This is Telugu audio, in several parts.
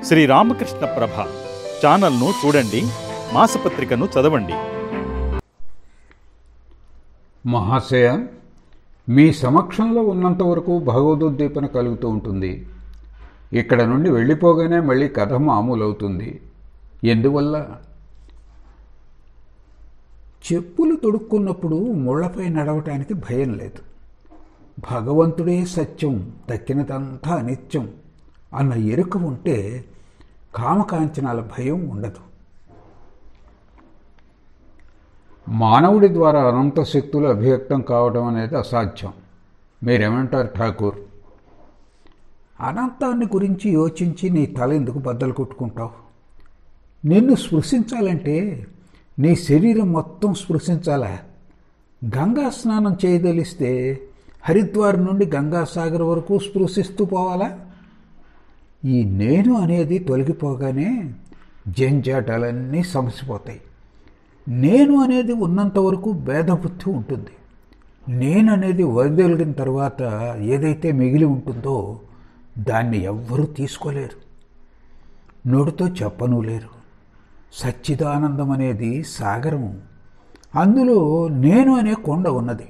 శ్రీ రామకృష్ణ ప్రభ ఛానల్ను చూడండి, మాసపత్రికను చదవండి. మహాశయ, మీ సమక్షంలో ఉన్నంత వరకు భగవదోద్దీపన కలుగుతూ ఉంటుంది. ఇక్కడ నుండి వెళ్ళిపోగానే మళ్ళీ కథ మామూలవుతుంది. ఎందువల్ల? చెప్పులు తొడుక్కున్నప్పుడు ముళ్లపై నడవటానికి భయం లేదు. భగవంతుడే సత్యం, దక్కినదంతా అనిత్యం అన్న ఎరుక ఉంటే కామకాంచనాల భయం ఉండదు. మానవుడి ద్వారా అనంత శక్తులు అభివ్యక్తం కావడం అనేది అసాధ్యం. మీరేమంటారు ఠాకూర్? అనంతాన్ని గురించి యోచించి నీ తల ఎందుకు బద్దలు కొట్టుకుంటావు? నిన్ను స్పృశించాలంటే నీ శరీరం మొత్తం స్పృశించాలా? గంగా స్నానం చేయదలిస్తే హరిద్వార్ నుండి గంగాసాగర్ వరకు స్పృశిస్తూ పోవాలా? ఈ నేను అనేది తొలగిపోగానే జంజాటాలన్నీ సమసిపోతాయి. నేను అనేది ఉన్నంత వరకు భేదబుద్ధి ఉంటుంది. నేననేది వదిలిన తర్వాత ఏదైతే మిగిలి ఉంటుందో దాన్ని ఎవ్వరూ తీసుకోలేరు, నోటితో చెప్పనూ లేరు. సచ్చిదానందం అనేది సాగరము. అందులో నేను అనే కొండ ఉన్నది.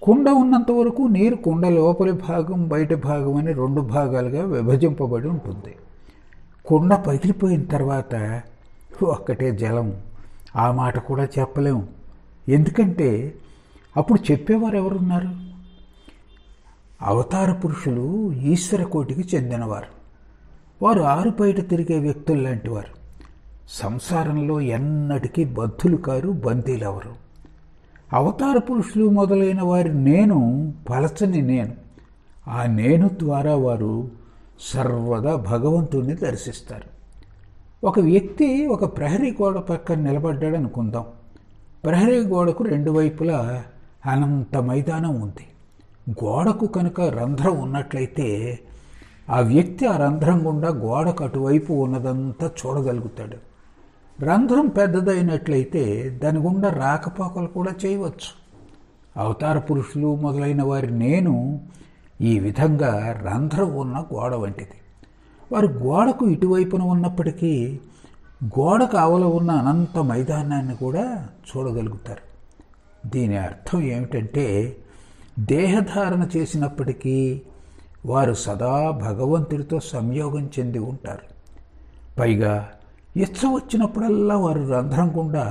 కుండ ఉన్నంత వరకు నీరు కుండ లోపలి భాగం బయట భాగం అని రెండు భాగాలుగా విభజింపబడి ఉంటుంది. కుండ పగిలిపోయిన తర్వాత ఒక్కటే జలం. ఆ మాట కూడా చెప్పలేము. ఎందుకంటే అప్పుడు చెప్పేవారు ఎవరున్నారు? అవతార పురుషులు ఈశ్వర కోటికి చెందినవారు. వారు ఆరుబయట తిరిగే వ్యక్తులు లాంటివారు. సంసారంలో ఎన్నటికీ బద్ధులు కారు, బందీలెవరు. అవతార పురుషులు మొదలైన వారి నేను పలచని నేను. ఆ నేను ద్వారా వారు సర్వదా భగవంతుణ్ణి దర్శిస్తారు. ఒక వ్యక్తి ఒక ప్రహరీ గోడ పక్కన నిలబడ్డాడు అనుకుందాం. ప్రహరీ గోడకు రెండు వైపులా అనంత మైదానం ఉంది. గోడకు కనుక రంధ్రం ఉన్నట్లయితే ఆ వ్యక్తి ఆ రంధ్రం గుండా గోడకు అటువైపు ఉన్నదంతా చూడగలుగుతాడు. రంధ్రం పెద్దదైనట్లయితే దాని గుండా రాకపోకలు కూడా చేయవచ్చు. అవతార పురుషులు మొదలైన వారి నేను ఈ విధంగా రంధ్రం ఉన్న గోడ వంటిది. వారు గోడకు ఇటువైపున ఉన్నప్పటికీ గోడకు ఆవల ఉన్న అనంత మైదానాన్ని కూడా చూడగలుగుతారు. దీని అర్థం ఏమిటంటే దేహధారణ చేసినప్పటికీ వారు సదా భగవంతుడితో సంయోగం చెంది ఉంటారు. పైగా ఇచ్చ వచ్చినప్పుడల్లా వారు రంధ్రం గుండా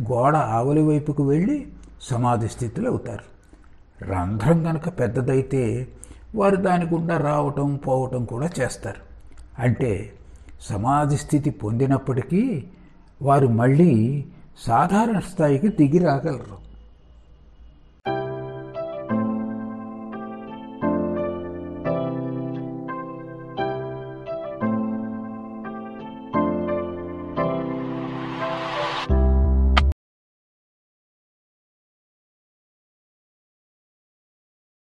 గోడ ఆవలి వైపుకు వెళ్ళి సమాధి స్థితిలో అవుతారు. రంధ్రం కనుక పెద్దదైతే వారు దాని గుండా రావటం పోవటం కూడా చేస్తారు. అంటే సమాధి స్థితి పొందినప్పటికీ వారు మళ్ళీ సాధారణ స్థాయికి దిగి రాగలరు.